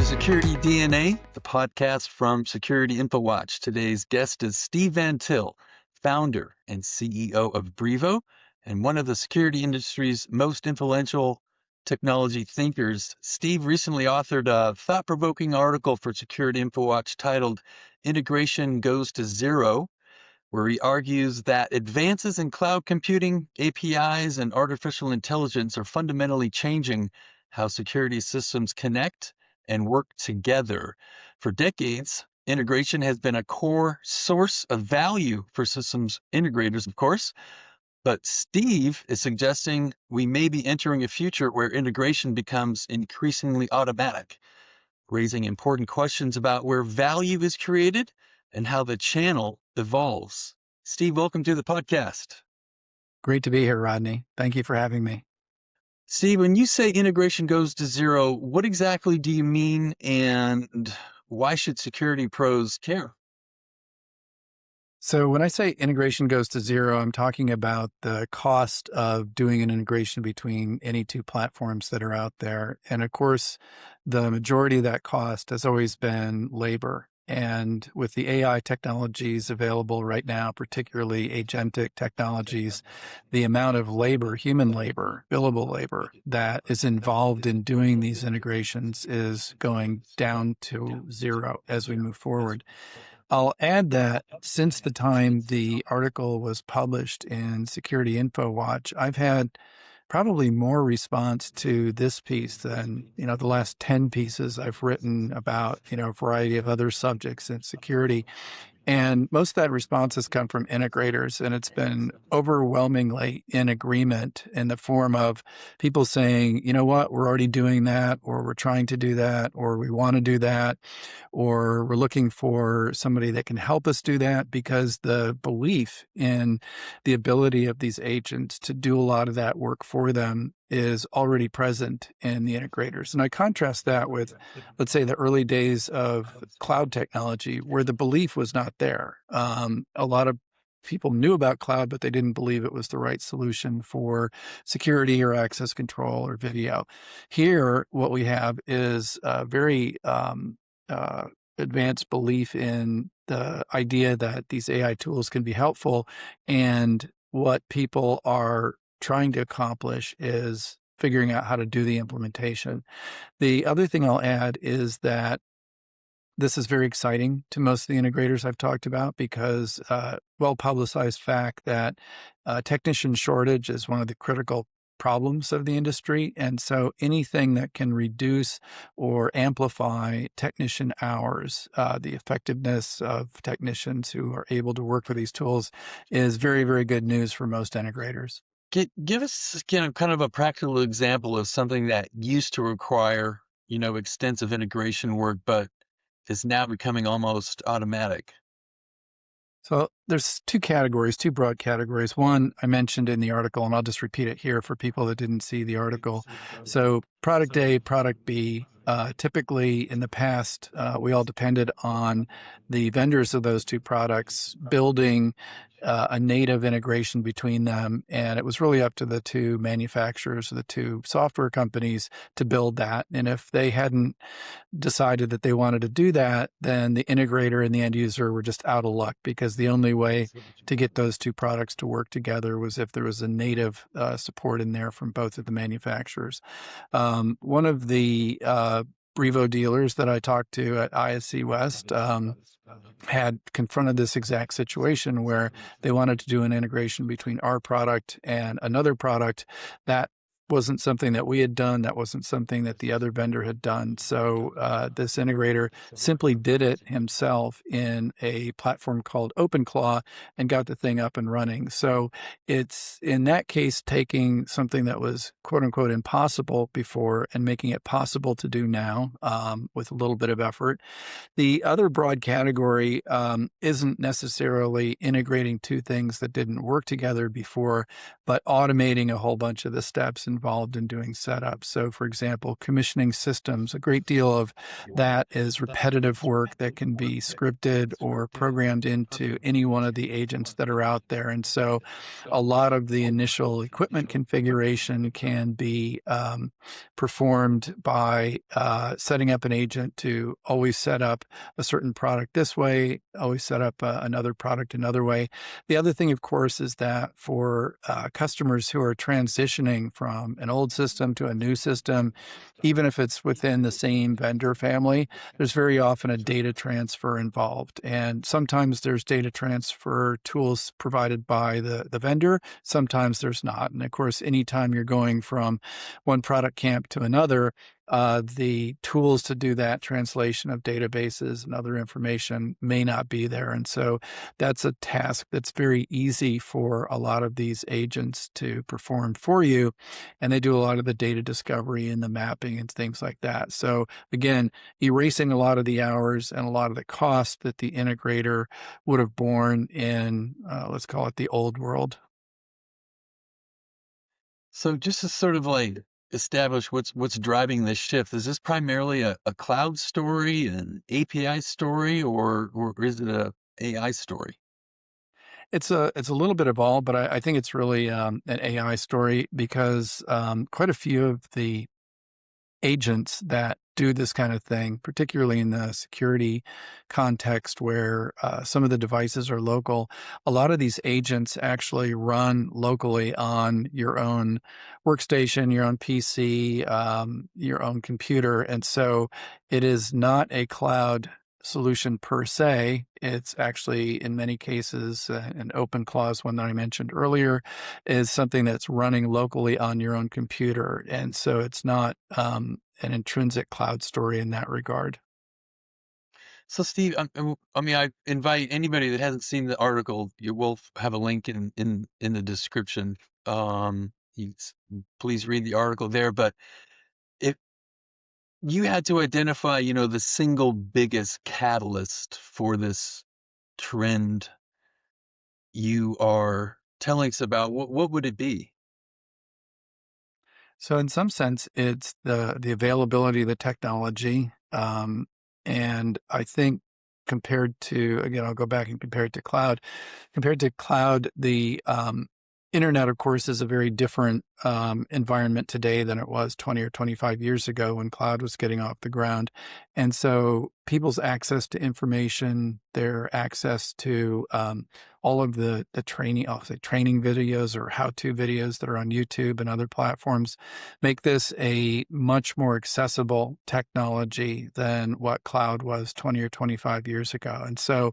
to Security DNA, the podcast from Security InfoWatch. Today's guest is Steve Van Til, founder and CEO of Brivo, and one of the security industry's most influential technology thinkers. Steve recently authored a thought-provoking article for Security InfoWatch titled Integration Goes to Zero, where he argues that advances in cloud computing, APIs, and artificial intelligence are fundamentally changing how security systems connect and work together. For decades, integration has been a core source of value for systems integrators, of course. But Steve is suggesting we may be entering a future where integration becomes increasingly automatic, raising important questions about where value is created and how the channel evolves. Steve, welcome to the podcast. Great to be here, Rodney. Thank you for having me. Steve, when you say integration goes to zero, what exactly do you mean, and why should security pros care? So when I say integration goes to zero, I'm talking about the cost of doing an integration between any two platforms that are out there. And of course, the majority of that cost has always been labor. And with the AI technologies available right now, particularly agentic technologies, the amount of labor, human labor, billable labor that is involved in doing these integrations is going down to zero as we move forward. I'll add that since the time the article was published in Security InfoWatch, I've had probably more response to this piece than, the last 10 pieces I've written about, a variety of other subjects in security. And most of that response has come from integrators, and it's been overwhelmingly in agreement in the form of people saying, you know what, we're already doing that, or we're trying to do that, or we want to do that, or we're looking for somebody that can help us do that, because the belief in the ability of these agents to do a lot of that work for them is already present in the integrators. And I contrast that with, let's say, the early days of cloud technology, where the belief was not there. A lot of people knew about cloud, but they didn't believe it was the right solution for security or access control or video. Here, what we have is a very advanced belief in the idea that these AI tools can be helpful. And what people are trying to accomplish is figuring out how to do the implementation. The other thing I'll add is that this is very exciting to most of the integrators I've talked about, because well-publicized fact that technician shortage is one of the critical problems of the industry. And so anything that can reduce or amplify technician hours, the effectiveness of technicians who are able to work with these tools, is very, very good news for most integrators. Give us, kind of a practical example of something that used to require, extensive integration work, but is now becoming almost automatic. So there's two broad categories. One I mentioned in the article, and I'll just repeat it here for people that didn't see the article. So product A, product B. Typically in the past, we all depended on the vendors of those two products building a native integration between them. And it was really up to the two manufacturers, the two software companies, to build that. And if they hadn't decided that they wanted to do that, then the integrator and the end user were just out of luck, because the only way to get those two products to work together was if there was a native support in there from both of the manufacturers. One of the Brivo dealers that I talked to at ISC West had confronted this exact situation where they wanted to do an integration between our product and another product. That wasn't something that we had done. That wasn't something that the other vendor had done. So this integrator simply did it himself in a platform called OpenClaw and got the thing up and running. So it's, in that case, taking something that was quote unquote impossible before and making it possible to do now with a little bit of effort. The other broad category isn't necessarily integrating two things that didn't work together before, but automating a whole bunch of the steps involved involved in doing setup. So, for example, commissioning systems, a great deal of that is repetitive work that can be scripted or programmed into any one of the agents that are out there. And so a lot of the initial equipment configuration can be performed by setting up an agent to always set up a certain product this way, always set up another product another way. The other thing, of course, is that for customers who are transitioning from an old system to a new system, even if it's within the same vendor family, there's very often a data transfer involved. And sometimes there's data transfer tools provided by the vendor, sometimes there's not. And of course, anytime you're going from one product camp to another, the tools to do that translation of databases and other information may not be there. And so that's a task that's very easy for a lot of these agents to perform for you. And they do a lot of the data discovery and the mapping and things like that. So again, erasing a lot of the hours and a lot of the cost that the integrator would have borne in, let's call it the old world. So just to sort of like establish what's driving this shift, is this primarily a cloud story, an API story, or is it a AI story? It's a little bit of all, but I think it's really an AI story because quite a few of the agents that do this kind of thing, particularly in the security context where some of the devices are local. A lot of these agents actually run locally on your own workstation, your own PC, your own computer. And so it is not a cloud solution per se. It's actually, in many cases, an open clause one that I mentioned earlier is something that's running locally on your own computer. And so it's not an intrinsic cloud story in that regard. So Steve, I mean, I invite anybody that hasn't seen the article. You will have a link in the description. You, please read the article there. But if you had to identify, the single biggest catalyst for this trend you are telling us about, what would it be? So in some sense, it's the availability of the technology. And I think compared to, again, I'll go back and compare it to cloud. Compared to cloud, the internet, of course, is a very different environment today than it was 20 or 25 years ago when cloud was getting off the ground. And so people's access to information, their access to all of the training, I'll say training videos or how-to videos that are on YouTube and other platforms make this a much more accessible technology than what cloud was 20 or 25 years ago. And so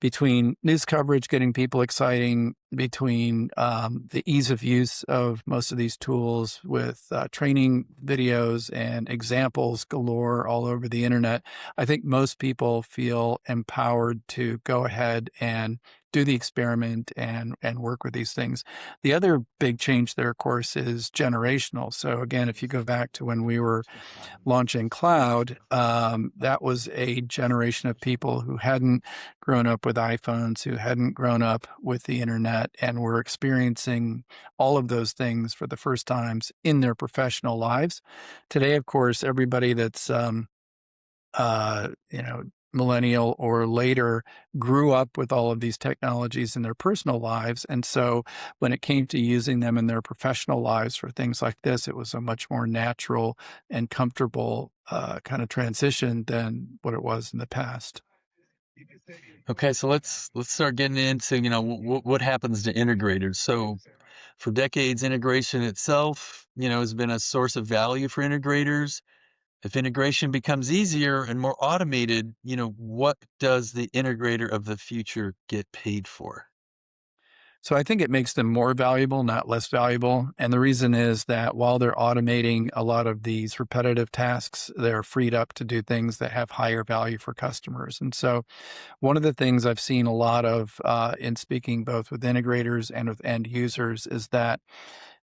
between news coverage getting people exciting, between the ease of use of most of these tools with training videos and examples galore all over the internet, I think most people feel empowered to go ahead and do the experiment and work with these things. The other big change there, of course, is generational. So again, if you go back to when we were launching cloud, that was a generation of people who hadn't grown up with iPhones, who hadn't grown up with the internet, and were experiencing all of those things for the first times in their professional lives. Today, of course, everybody that's uh, you know, millennial or later grew up with all of these technologies in their personal lives. And so when it came to using them in their professional lives for things like this, it was a much more natural and comfortable kind of transition than what it was in the past. Okay, so let's start getting into, what happens to integrators. So for decades, integration itself, has been a source of value for integrators. If integration becomes easier and more automated, what does the integrator of the future get paid for? So I think it makes them more valuable, not less valuable. And the reason is that while they're automating a lot of these repetitive tasks, they're freed up to do things that have higher value for customers. And so one of the things I've seen a lot of in speaking both with integrators and with end users is that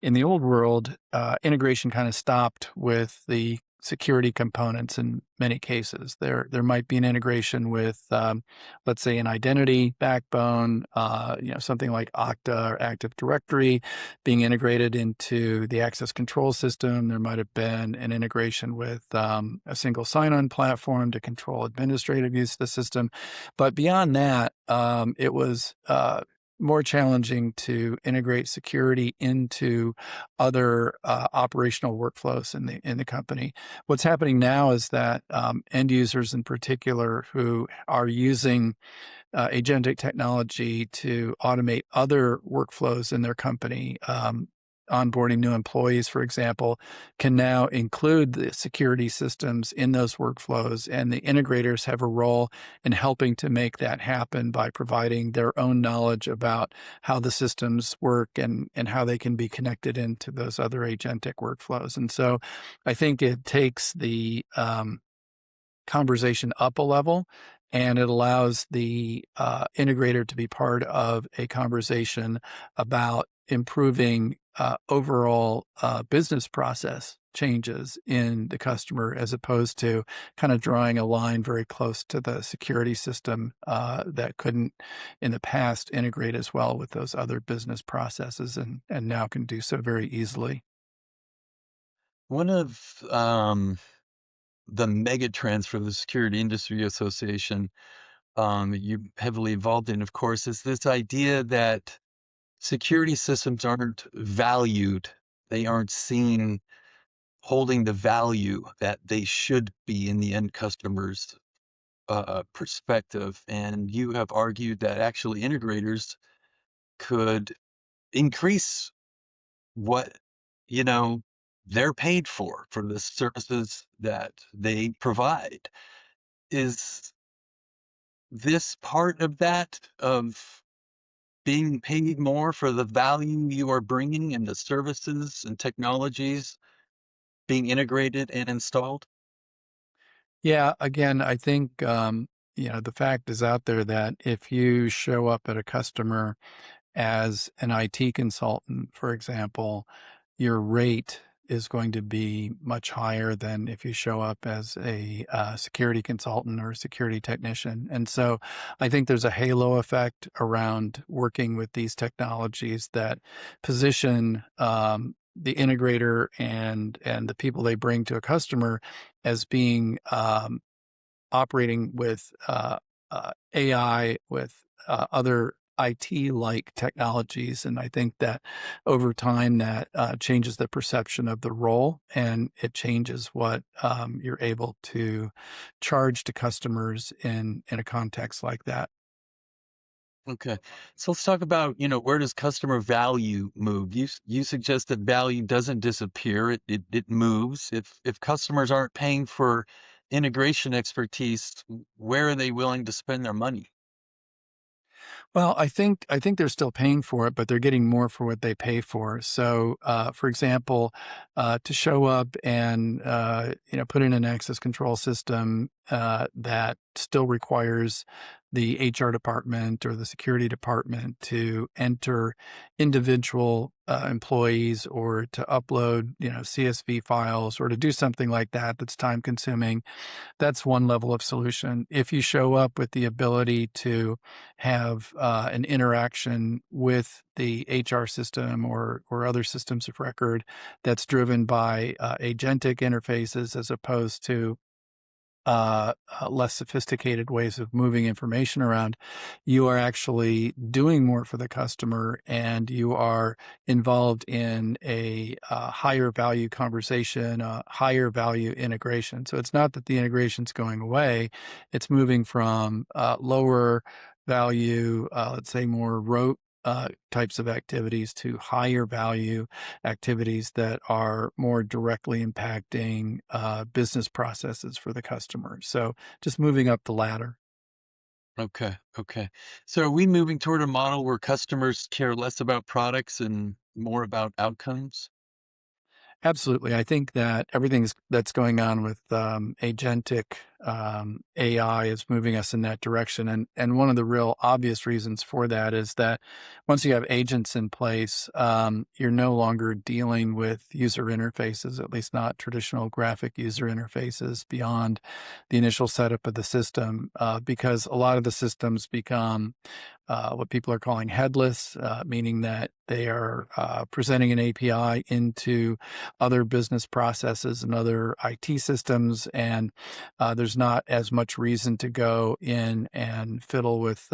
in the old world, integration kind of stopped with the security components in many cases. There might be an integration with, let's say, an identity backbone, something like Okta or Active Directory being integrated into the access control system. There might have been an integration with a single sign-on platform to control administrative use of the system. But beyond that, it was more challenging to integrate security into other operational workflows in the company. What's happening now is that end users in particular who are using agentic technology to automate other workflows in their company, onboarding new employees, for example, can now include the security systems in those workflows. And the integrators have a role in helping to make that happen by providing their own knowledge about how the systems work and how they can be connected into those other agentic workflows. And so I think it takes the conversation up a level, and it allows the integrator to be part of a conversation about improving overall business process changes in the customer, as opposed to kind of drawing a line very close to the security system that couldn't in the past integrate as well with those other business processes, and now can do so very easily. One of the mega trends for the Security Industry Association that you heavily involved in, of course, is this idea that security systems aren't valued. They aren't seen holding the value that they should be in the end customer's perspective. And you have argued that actually integrators could increase what, you know, they're paid for the services that they provide. Is this part of that, of being paid more for the value you are bringing and the services and technologies being integrated and installed? Yeah, again, I think the fact is out there that if you show up at a customer as an IT consultant, for example, your rate is going to be much higher than if you show up as a security consultant or a security technician. And so I think there's a halo effect around working with these technologies that position the integrator and the people they bring to a customer as being operating with AI, with other IT-like technologies. And I think that over time that changes the perception of the role, and it changes what you're able to charge to customers in a context like that. Okay. So let's talk about, where does customer value move? You suggest that value doesn't disappear, it moves. If customers aren't paying for integration expertise, where are they willing to spend their money? Well, I think they're still paying for it, but they're getting more for what they pay for. So, for example, to show up and put in an access control system that still requires the HR department or the security department to enter individual employees, or to upload CSV files, or to do something like that that's time consuming. That's one level of solution. If you show up with the ability to have an interaction with the HR system or other systems of record that's driven by agentic interfaces, as opposed to less sophisticated ways of moving information around, you are actually doing more for the customer, and you are involved in a higher value conversation, a higher value integration. So it's not that the integration's going away; it's moving from lower value, let's say more rote types of activities, to higher value activities that are more directly impacting business processes for the customer. So just moving up the ladder. Okay, okay. So are we moving toward a model where customers care less about products and more about outcomes? Absolutely. I think that everything that's going on with agentic AI is moving us in that direction. And one of the real obvious reasons for that is that once you have agents in place, you're no longer dealing with user interfaces, at least not traditional graphic user interfaces beyond the initial setup of the system, because a lot of the systems become what people are calling headless, meaning that they are presenting an API into other business processes and other IT systems, and there's not as much reason to go in and fiddle with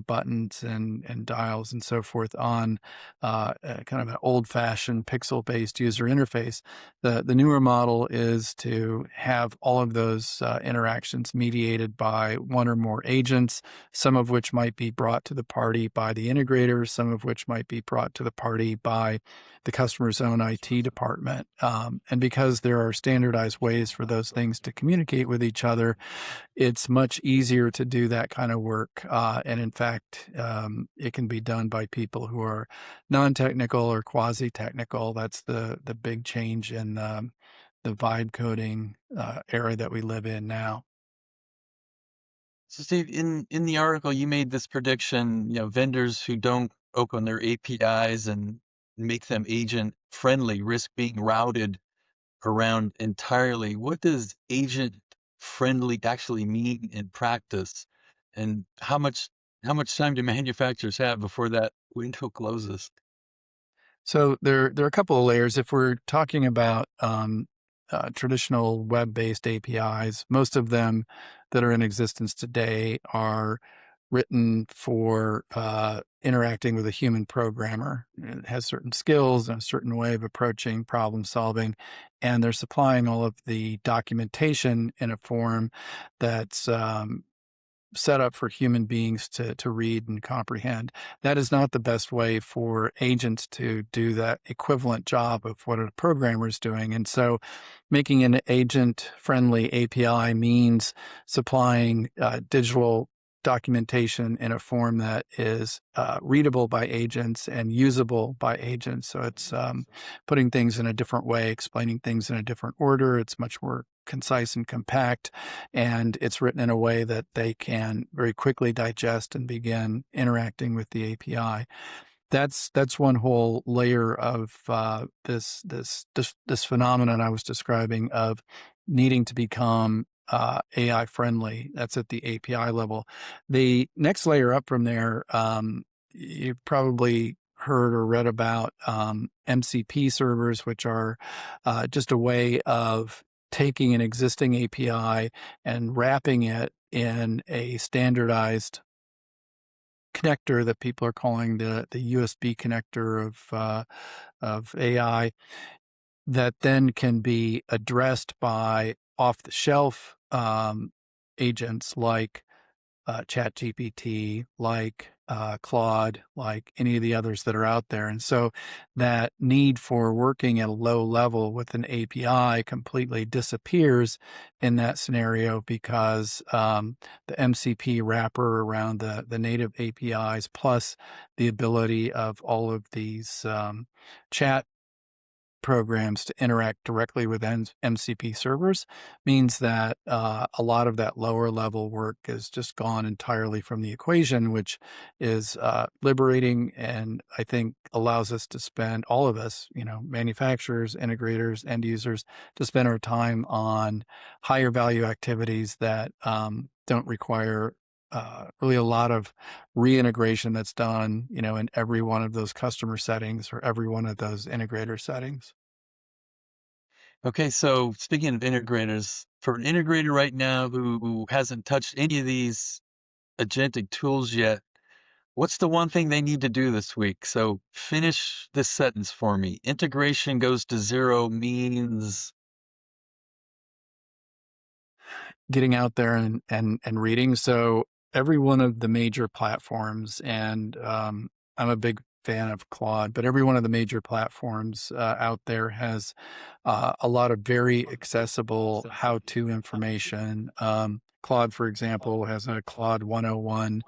buttons and dials and so forth on kind of an old-fashioned pixel-based user interface. The newer model is to have all of those interactions mediated by one or more agents, some of which might be brought to the party by the integrators, some of which might be brought to the party by the customer's own IT department. And because there are standardized ways for those things to communicate with each other, it's much easier to do that kind of work. And in fact, it can be done by people who are non-technical or quasi-technical. That's the big change in the vibe coding era that we live in now. So Steve, in the article, you made this prediction, vendors who don't open their APIs and make them agent friendly risk being routed around entirely. What does agent friendly actually mean in practice? And how much time do manufacturers have before that window closes? So there are a couple of layers. If we're talking about traditional web-based APIs, most of them that are in existence today are written for interacting with a human programmer. It has certain skills and a certain way of approaching problem solving, and they're supplying all of the documentation in a form that's set up for human beings to read and comprehend. That is not the best way for agents to do that equivalent job of what a programmer is doing. And so making an agent-friendly API means supplying digital documentation in a form that is readable by agents and usable by agents. So it's putting things in a different way, explaining things in a different order. It's much more concise and compact, and it's written in a way that they can very quickly digest and begin interacting with the API. That's one whole layer of this phenomenon I was describing of needing to become AI friendly. That's at the API level. The next layer up from there, you've probably heard or read about MCP servers, which are just a way of taking an existing API and wrapping it in a standardized connector that people are calling the USB connector of AI that then can be addressed by off-the-shelf agents like ChatGPT, like Claude, like any of the others that are out there. And so that need for working at a low level with an API completely disappears in that scenario because the MCP wrapper around the native APIs plus the ability of all of these chat programs to interact directly with MCP servers means that a lot of that lower level work is just gone entirely from the equation, which is liberating and I think allows us to spend, all of us, manufacturers, integrators, end users, to spend our time on higher value activities that don't require really a lot of reintegration that's done, in every one of those customer settings or every one of those integrator settings. Okay, so speaking of integrators, for an integrator right now who hasn't touched any of these agentic tools yet, what's the one thing they need to do this week? So finish this sentence for me. Integration goes to zero means. Getting out there and reading. So every one of the major platforms, and I'm a big fan of Claude, but every one of the major platforms out there has a lot of very accessible how-to information. Claude, for example, has a Claude 101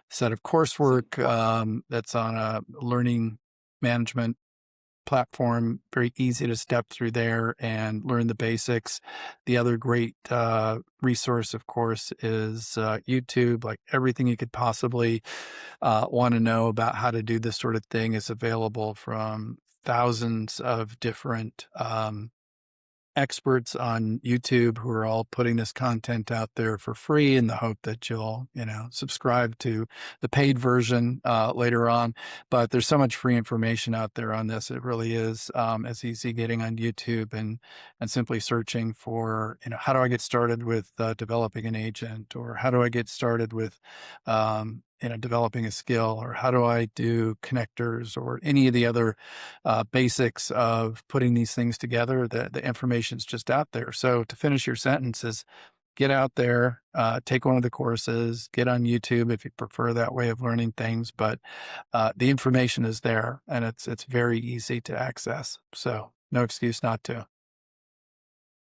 set of coursework that's on a learning management platform, very easy to step through there and learn the basics. The other great resource, of course, is YouTube. Like everything you could possibly want to know about how to do this sort of thing is available from thousands of different experts on YouTube who are all putting this content out there for free in the hope that you'll, subscribe to the paid version later on. But there's so much free information out there on this. It really is as easy getting on YouTube and simply searching for, how do I get started with developing an agent, or how do I get started with developing a skill, or how do I do connectors, or any of the other basics of putting these things together. The information's just out there. So to finish your sentences, get out there, take one of the courses, get on YouTube if you prefer that way of learning things. But the information is there, and it's very easy to access. So no excuse not to.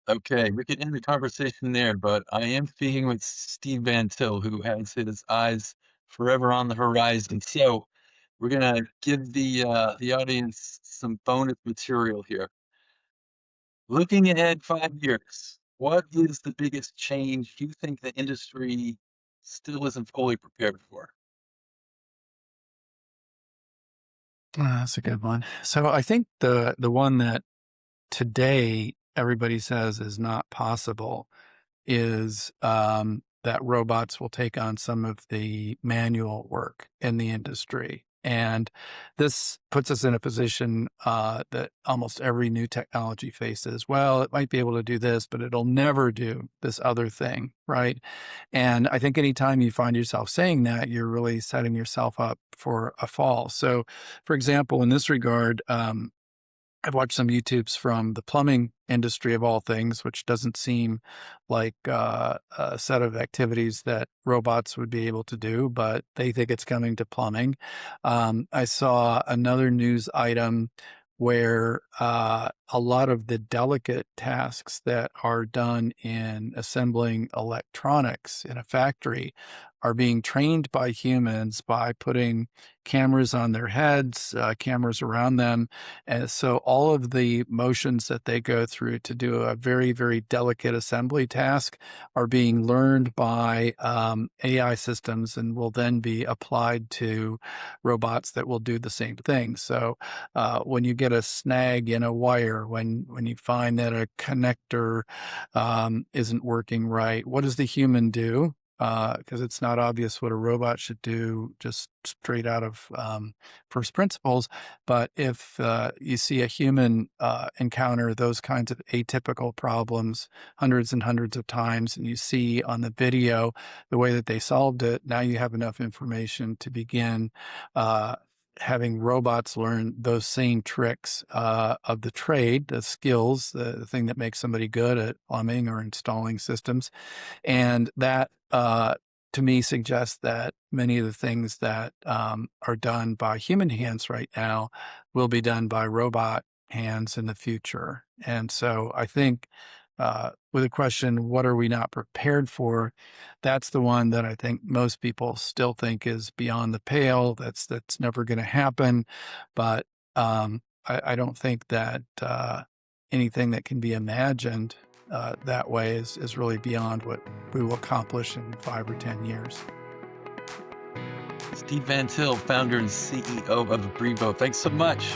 Okay, we could end the conversation there, but I am speaking with Steve Van Til, who has his eyes forever on the horizon. So we're gonna give the audience some bonus material here. Looking ahead 5 years, what is the biggest change you think the industry still isn't fully prepared for? That's a good one. So I think the one that today everybody says is not possible is that robots will take on some of the manual work in the industry. And this puts us in a position that almost every new technology faces. Well, it might be able to do this, but it'll never do this other thing, right? And I think anytime you find yourself saying that, you're really setting yourself up for a fall. So, for example, in this regard, I've watched some YouTubes from the plumbing industry of all things, which doesn't seem like a set of activities that robots would be able to do, but they think it's coming to plumbing. I saw another news item where a lot of the delicate tasks that are done in assembling electronics in a factory are being trained by humans by putting cameras on their heads, cameras around them. And so all of the motions that they go through to do a very, very delicate assembly task are being learned by AI systems and will then be applied to robots that will do the same thing. So when you get a snag in a wire, when you find that a connector isn't working right, what does the human do? Because it's not obvious what a robot should do just straight out of first principles. But if you see a human encounter those kinds of atypical problems hundreds and hundreds of times, and you see on the video the way that they solved it, now you have enough information to begin having robots learn those same tricks of the trade, the skills, the thing that makes somebody good at plumbing or installing systems. And that, to me, suggests that many of the things that are done by human hands right now will be done by robot hands in the future. And so I think with the question, what are we not prepared for? That's the one that I think most people still think is beyond the pale. That's never going to happen. But I don't think that anything that can be imagined that way is really beyond what we will accomplish in 5 or 10 years. Steve Van Til, founder and CEO of Brivo. Thanks so much.